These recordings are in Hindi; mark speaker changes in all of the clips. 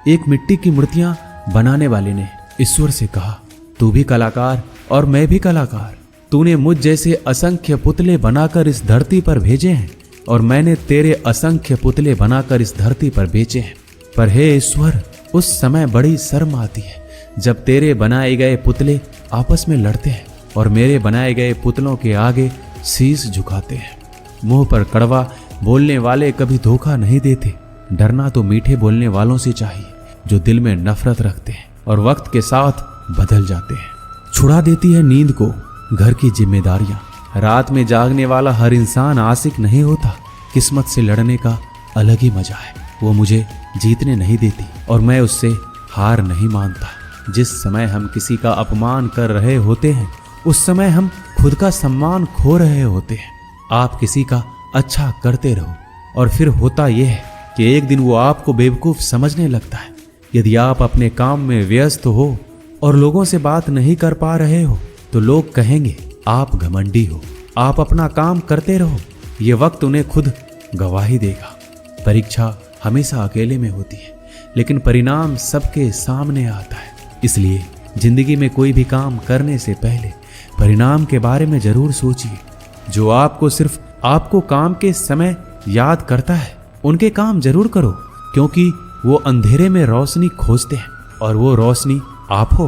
Speaker 1: एक मिट्टी की मूर्तियां बनाने वाले ने ईश्वर से कहा, तू भी कलाकार और मैं भी कलाकार। तूने मुझ जैसे असंख्य पुतले बनाकर इस धरती पर भेजे हैं और मैंने तेरे असंख्य पुतले बनाकर इस धरती पर बेचे हैं। पर हे ईश्वर, उस समय बड़ी शर्म आती है जब तेरे बनाए गए पुतले आपस में लड़ते हैं और मेरे बनाए गए पुतलों के आगे शीश झुकाते हैं। मुंह पर कड़वा बोलने वाले कभी धोखा नहीं देते। डरना तो मीठे बोलने वालों से चाहिए जो दिल में नफरत रखते हैं और वक्त के साथ बदल जाते हैं। छुड़ा देती है नींद को घर की जिम्मेदारियां। रात में जागने वाला हर इंसान आशिक नहीं होता। किस्मत से लड़ने का अलग ही मजा है। वो मुझे जीतने नहीं देती और मैं उससे हार नहीं मानता। जिस समय हम किसी का अपमान कर रहे होते हैं उस समय हम खुद का सम्मान खो रहे होते हैं। आप किसी का अच्छा करते रहो और फिर होता यह है कि एक दिन वो आपको बेवकूफ समझने लगता है। यदि आप अपने काम में व्यस्त हो और लोगों से बात नहीं कर पा रहे हो तो लोग कहेंगे आप घमंडी हो। आप अपना काम करते रहो, ये वक्त उन्हें खुद गवाही देगा। परीक्षा हमेशा अकेले में होती है लेकिन परिणाम सबके सामने आता है। इसलिए जिंदगी में कोई भी काम करने से पहले परिणाम के बारे में जरूर सोचिए। जो आपको सिर्फ आपको काम के समय याद करता है उनके काम जरूर करो, क्योंकि वो अंधेरे में रोशनी खोजते हैं और वो रोशनी आप हो।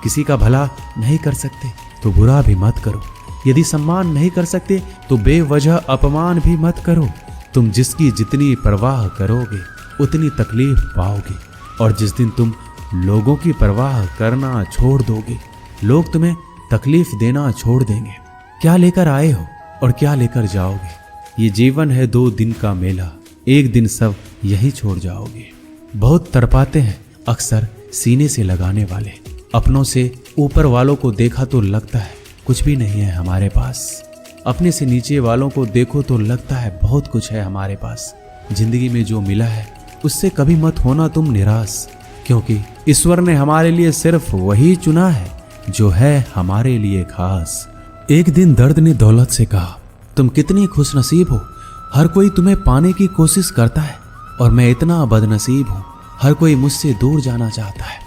Speaker 1: किसी का भला नहीं कर सकते तो बुरा भी मत करो। यदि सम्मान नहीं कर सकते तो बेवजह अपमान भी मत करो। तुम जिसकी जितनी परवाह करोगे उतनी तकलीफ पाओगे और जिस दिन तुम लोगों की परवाह करना छोड़ दोगे लोग तुम्हें तकलीफ देना छोड़ देंगे। क्या लेकर आए हो और क्या लेकर जाओगे? ये जीवन है 2 दिन का मेला, एक दिन सब यही छोड़ जाओगे। बहुत तड़पाते हैं अक्सर सीने से लगाने वाले। अपनों से ऊपर वालों को देखा तो लगता है कुछ भी नहीं है हमारे पास। अपने से नीचे वालों को देखो तो लगता है बहुत कुछ है हमारे पास। जिंदगी में जो मिला है उससे कभी मत होना तुम निराश, क्योंकि ईश्वर ने हमारे लिए सिर्फ वही चुना है जो है हमारे लिए खास। एक दिन दर्द ने दौलत से कहा, तुम कितनी खुशनसीब हो, हर कोई तुम्हें पाने की कोशिश करता है और मैं इतना बदनसीब हूँ, हर कोई मुझसे दूर जाना चाहता है।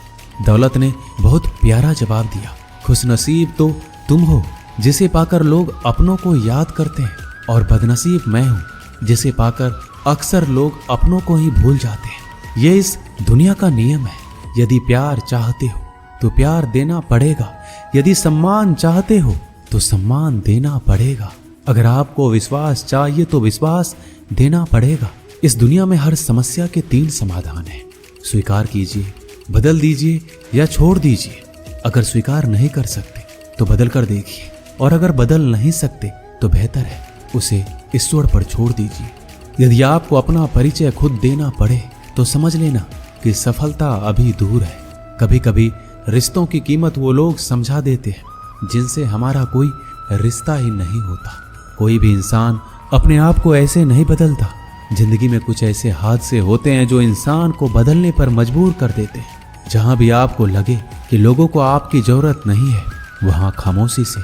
Speaker 1: दौलत ने बहुत प्यारा जवाब दिया, खुशनसीब तो तुम हो जिसे पाकर लोग अपनों को याद करते हैं और बदनसीब मैं हूँ जिसे पाकर अक्सर लोग अपनों को ही भूल जाते हैं। ये इस दुनिया का नियम है। यदि प्यार चाहते हो तो प्यार देना पड़ेगा, यदि सम्मान चाहते हो तो सम्मान देना पड़ेगा। अगर आपको विश्वास चाहिए तो विश्वास देना पड़ेगा। इस दुनिया में हर समस्या के 3 समाधान हैं। स्वीकार कीजिए, बदल दीजिए या छोड़ दीजिए। अगर स्वीकार नहीं कर सकते तो बदल कर देखिए और अगर बदल नहीं सकते तो बेहतर है उसे ईश्वर पर छोड़ दीजिए। यदि आपको अपना परिचय खुद देना पड़े तो समझ लेना कि सफलता अभी दूर है। कभी कभी रिश्तों की कीमत वो लोग समझा देते हैं जिनसे हमारा कोई रिश्ता ही नहीं होता। कोई भी इंसान अपने आप को ऐसे नहीं बदलता। जिंदगी में कुछ ऐसे हादसे होते हैं जो इंसान को बदलने पर मजबूर कर देते हैं। जहां भी आपको लगे कि लोगों को आपकी जरूरत नहीं है वहां खामोशी से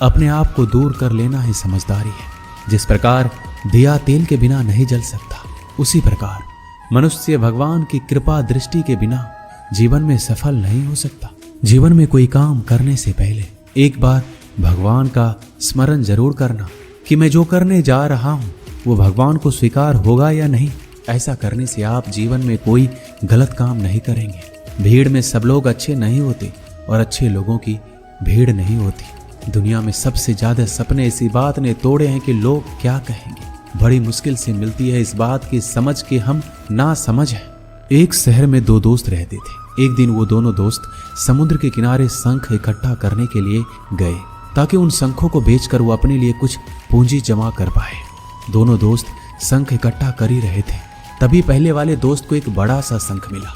Speaker 1: अपने आप को दूर कर लेना ही समझदारी है। जिस प्रकार दिया तेल के बिना नहीं जल सकता, उसी प्रकार मनुष्य भगवान की कृपा दृष्टि के बिना जीवन में सफल नहीं हो सकता। जीवन में कोई काम करने से पहले एक बार भगवान का स्मरण जरूर करना कि मैं जो करने जा रहा हूँ वो भगवान को स्वीकार होगा या नहीं। ऐसा करने से आप जीवन में कोई गलत काम नहीं करेंगे। भीड़ में सब लोग अच्छे नहीं होते और अच्छे लोगों की भीड़ नहीं होती। दुनिया में सबसे ज्यादा सपने इसी बात ने तोड़े हैं कि लोग क्या कहेंगे। बड़ी मुश्किल से मिलती है इस बात की समझ के हम ना समझ हैं। एक शहर में 2 दोस्त रहते थे। एक दिन वो दोनों दोस्त समुद्र के किनारे शंख इकट्ठा करने के लिए गए ताकि उन शंखों को बेचकर वो अपने लिए कुछ पूंजी जमा कर पाए। दोनों दोस्त शंख इकट्ठा कर ही रहे थे, तभी पहले वाले दोस्त को एक बड़ा सा शंख मिला।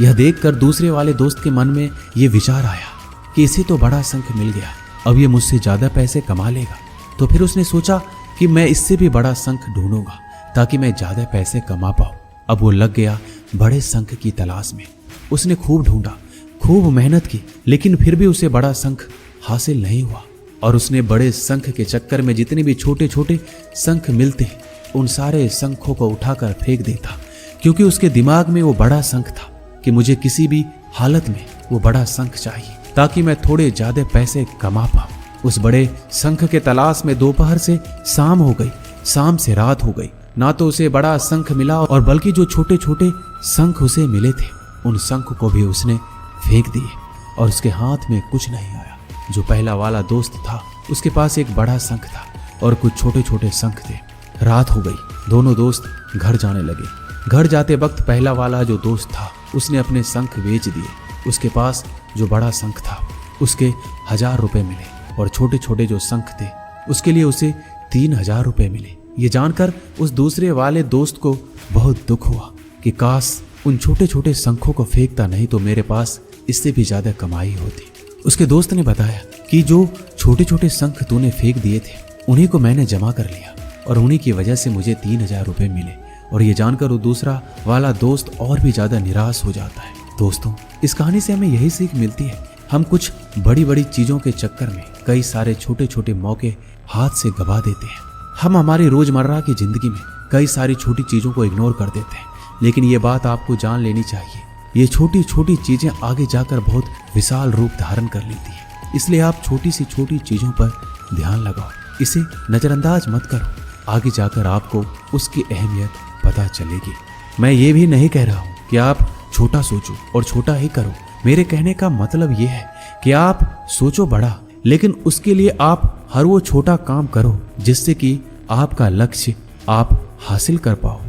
Speaker 1: यह देखकर दूसरे वाले दोस्त के मन में ये विचार आया कि इसे तो बड़ा शंख मिल गया, अब ये मुझसे ज्यादा पैसे कमा लेगा। तो फिर उसने सोचा कि मैं इससे भी बड़ा शंख ढूंढूंगा ताकि मैं ज्यादा पैसे कमा पाऊं। अब वो लग गया बड़े शंख की तलाश में। उसने खूब ढूंढा, खूब मेहनत की, लेकिन फिर भी उसे बड़ा शंख हासिल नहीं हुआ। और उसने बड़े शंख के चक्कर में जितने भी छोटे छोटे शंख मिलते उन सारे शंखों को उठाकर फेंक देता, क्योंकि उसके दिमाग में वो बड़ा शंख था कि मुझे किसी भी हालत में वो बड़ा शंख चाहिए ताकि मैं थोड़े ज्यादा पैसे कमा पाऊं। उस बड़े शंख के तलाश में दोपहर से शाम हो गई, शाम से रात हो गई। ना तो उसे बड़ा शंख मिला और बल्कि जो छोटे छोटे शंख उसे मिले थे उन शंख को भी उसने फेंक दिए और उसके हाथ में कुछ नहीं आया। जो पहला वाला दोस्त था उसके पास एक बड़ा शंख था और कुछ छोटे छोटे शंख थे। रात हो गई, दोनों दोस्त घर जाने लगे। घर जाते वक्त पहला वाला जो दोस्त था उसने अपने शंख बेच दिए। उसके पास जो बड़ा शंख था उसके 1000 रुपए मिले और छोटे छोटे जो शंख थे उसके लिए उसे 3000 रुपए मिले। ये जानकर उस दूसरे वाले दोस्त को बहुत दुख हुआ कि काश उन छोटे छोटे शंखों को फेंकता, नहीं तो मेरे पास इससे भी ज्यादा कमाई होती। उसके दोस्त ने बताया कि जो छोटे छोटे शंख तूने फेंक दिए थे उन्हीं को मैंने जमा कर लिया और उन्हीं की वजह से मुझे 3000 रुपए मिले। और ये जानकर वो दूसरा वाला दोस्त और भी ज्यादा निराश हो जाता है। दोस्तों, इस कहानी से हमें यही सीख मिलती है, हम कुछ बड़ी बड़ी चीजों के चक्कर में कई सारे छोटे छोटे मौके हाथ से गवा देते हैं। हम हमारी रोजमर्रा की जिंदगी में कई सारी छोटी चीजों को इग्नोर कर देते हैं, लेकिन ये बात आपको जान लेनी चाहिए, ये छोटी छोटी चीजें आगे जाकर बहुत विशाल रूप धारण कर लेती है। इसलिए आप छोटी सी छोटी चीजों पर ध्यान लगाओ, इसे नजरअंदाज मत करो। आगे जाकर आपको उसकी अहमियत पता चलेगी। मैं ये भी नहीं कह रहा हूँ कि आप छोटा सोचो और छोटा ही करो। मेरे कहने का मतलब ये है कि आप सोचो बड़ा, लेकिन उसके लिए आप हर वो छोटा काम करो जिससे कि आपका लक्ष्य आप हासिल कर पाओ,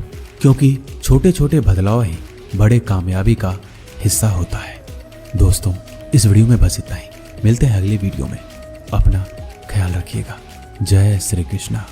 Speaker 1: क्योंकि छोटे छोटे बदलाव ही बड़े कामयाबी का हिस्सा होता है। दोस्तों, इस वीडियो में बस इतना ही। मिलते हैं अगली वीडियो में। अपना ख्याल रखिएगा। जय श्री कृष्णा।